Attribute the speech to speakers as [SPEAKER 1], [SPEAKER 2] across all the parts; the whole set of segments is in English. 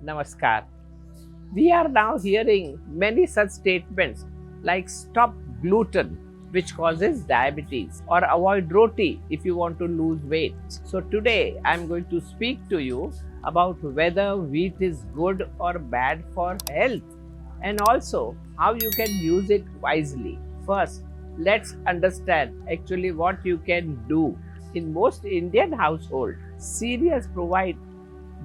[SPEAKER 1] Namaskar. We are now hearing many such statements like stop gluten, which causes diabetes, or avoid roti if you want to lose weight. So, today I am going to speak to you about whether wheat is good or bad for health and also how you can use it wisely. First, let's understand actually what you can do. In most Indian households, cereals provide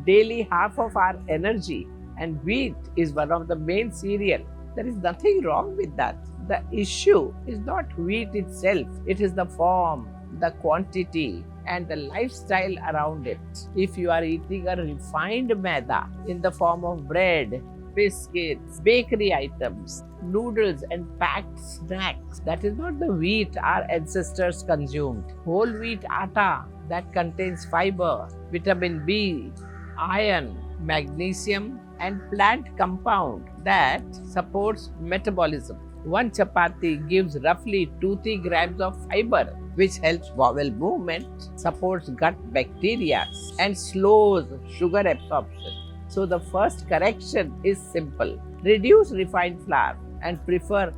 [SPEAKER 1] daily half of our energy, and wheat is one of the main cereal. There is nothing wrong with that. The issue is not wheat itself, it is the form, the quantity, and the lifestyle around it. If you are eating a refined maida in the form of bread, biscuits, bakery items, noodles, and packed snacks, that is not the wheat our ancestors consumed. Whole wheat atta that contains fiber, vitamin B, iron, magnesium, and plant compound that supports metabolism. One chapati gives roughly 2-3 grams of fiber, which helps bowel movement, supports gut bacteria, and slows sugar absorption. So, the first correction is simple: reduce refined flour and prefer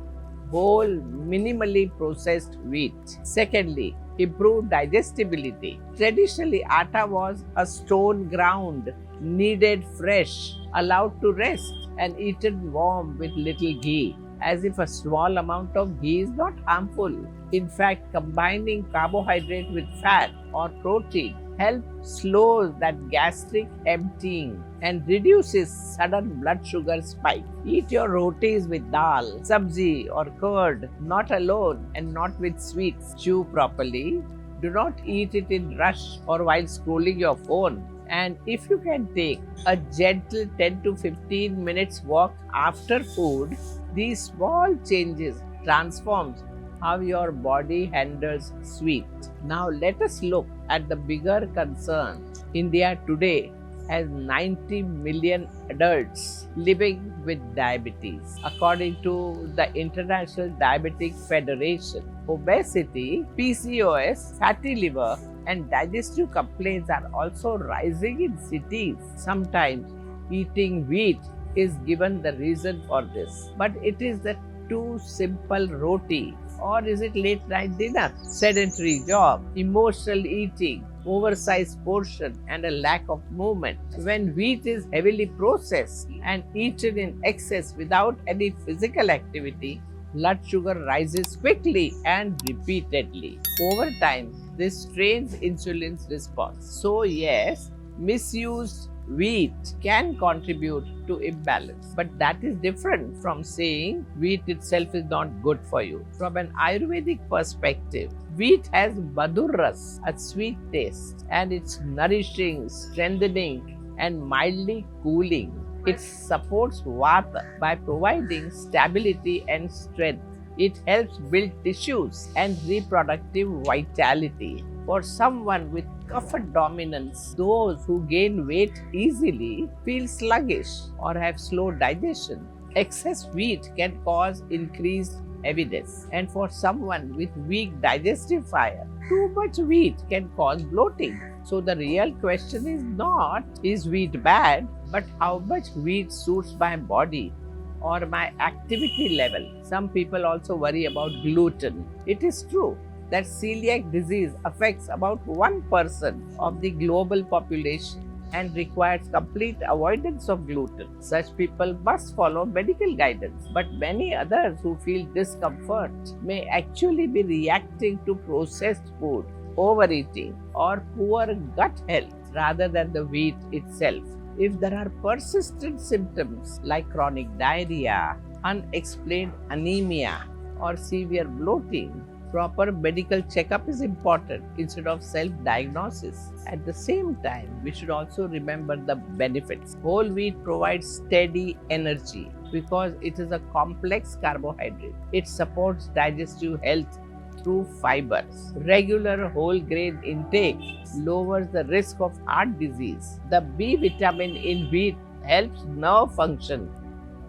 [SPEAKER 1] whole, minimally processed wheat. Secondly, improve digestibility. Traditionally, atta was a stone ground, kneaded fresh, allowed to rest, and eaten warm with little ghee, as if a small amount of ghee is not harmful. In fact, combining carbohydrate with fat or protein helps slow that gastric emptying and reduces sudden blood sugar spike. Eat your rotis with dal, sabzi or curd, not alone and not with sweets. Chew properly. Do not eat it in rush or while scrolling your phone. And if you can take a gentle 10 to 15 minutes walk after food, these small changes transforms how your body handles sweet. Now let us look at the bigger concern. India today has 90 million adults living with diabetes. According to the International Diabetic Federation, obesity, PCOS, fatty liver, and digestive complaints are also rising in cities. Sometimes eating wheat is given the reason for this, but it is the too simple roti, or is it late night dinner, sedentary job, emotional eating, oversized portion, and a lack of movement. When wheat is heavily processed and eaten in excess without any physical activity, blood sugar rises quickly and repeatedly. Over time, this strains insulin's response. So, yes, misused wheat can contribute to imbalance, but that is different from saying wheat itself is not good for you. From an Ayurvedic perspective, wheat has madhurras, a sweet taste, and it's nourishing, strengthening, and mildly cooling. It supports vata by providing stability and strength. It helps build tissues and reproductive vitality. For someone with kapha dominance, those who gain weight easily feel sluggish or have slow digestion. Excess wheat can cause increased heaviness, and for someone with weak digestive fire, too much wheat can cause bloating. So the real question is not is wheat bad, but how much wheat suits my body or my activity level. Some people also worry about gluten. It is true that celiac disease affects about 1% of the global population and requires complete avoidance of gluten. Such people must follow medical guidance, but many others who feel discomfort may actually be reacting to processed food, overeating, or poor gut health rather than the wheat itself. If there are persistent symptoms like chronic diarrhea, unexplained anemia, or severe bloating, proper medical checkup is important instead of self-diagnosis. At the same time, we should also remember the benefits. Whole wheat provides steady energy because it is a complex carbohydrate. It supports digestive health through fibers. Regular whole grain intake lowers the risk of heart disease. The B vitamin in wheat helps nerve function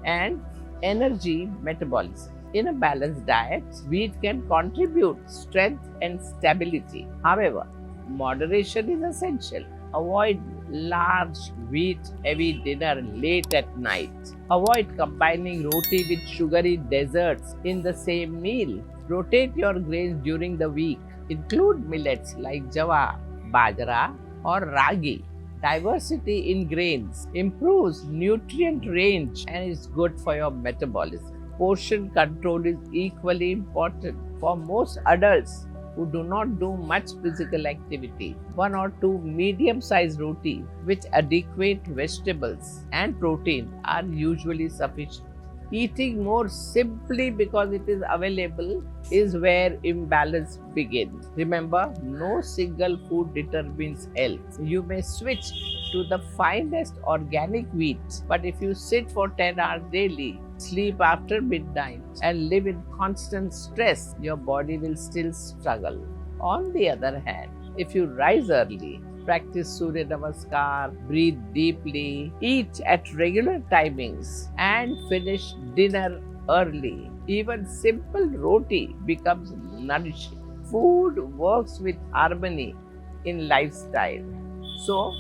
[SPEAKER 1] and energy metabolism. In a balanced diet, wheat can contribute strength and stability. However, moderation is essential. Avoid large wheat-heavy dinner late at night. Avoid combining roti with sugary desserts in the same meal. Rotate your grains during the week. Include millets like jawar, bajra, or ragi. Diversity in grains improves nutrient range and is good for your metabolism. Portion control is equally important for most adults who do not do much physical activity. One or two medium-sized roti with adequate vegetables and protein are usually sufficient. Eating more simply because it is available is where imbalance begins. Remember, no single food determines health. You may switch to the finest organic wheat, but if you sit for 10 hours daily, sleep after midnight, and live in constant stress, your body will still struggle. On the other hand, if you rise early, practice Surya Namaskar, breathe deeply, eat at regular timings, and finish dinner early, even simple roti becomes nourishing. Food works with harmony in lifestyle. So,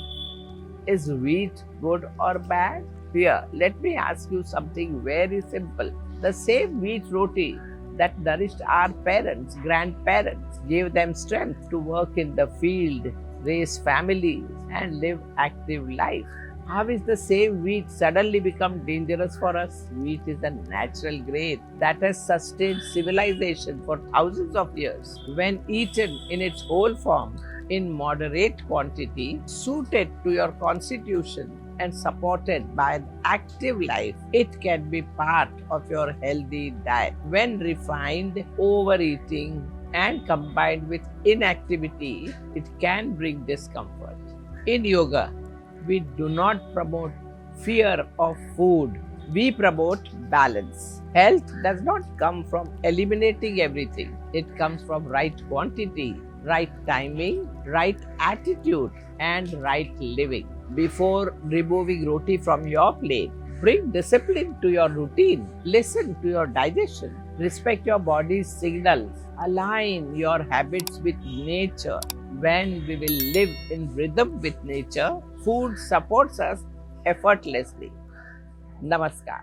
[SPEAKER 1] is wheat good or bad? Here, let me ask you something very simple. The same wheat roti that nourished our parents, grandparents, gave them strength to work in the field, raise families, and live active life. How is the same wheat suddenly become dangerous for us? Wheat is a natural grain that has sustained civilization for thousands of years. When eaten in its whole form, in moderate quantity, suited to your constitution, and supported by an active life, it can be part of your healthy diet. When refined, overeating, and combined with inactivity, it can bring discomfort. In yoga, we do not promote fear of food, we promote balance. Health does not come from eliminating everything, it comes from right quantity, right timing, right attitude, and right living. Before removing roti from your plate, bring discipline to your routine. Listen to your digestion. Respect your body's signals. Align your habits with nature. When we will live in rhythm with nature, food supports us effortlessly. Namaskar.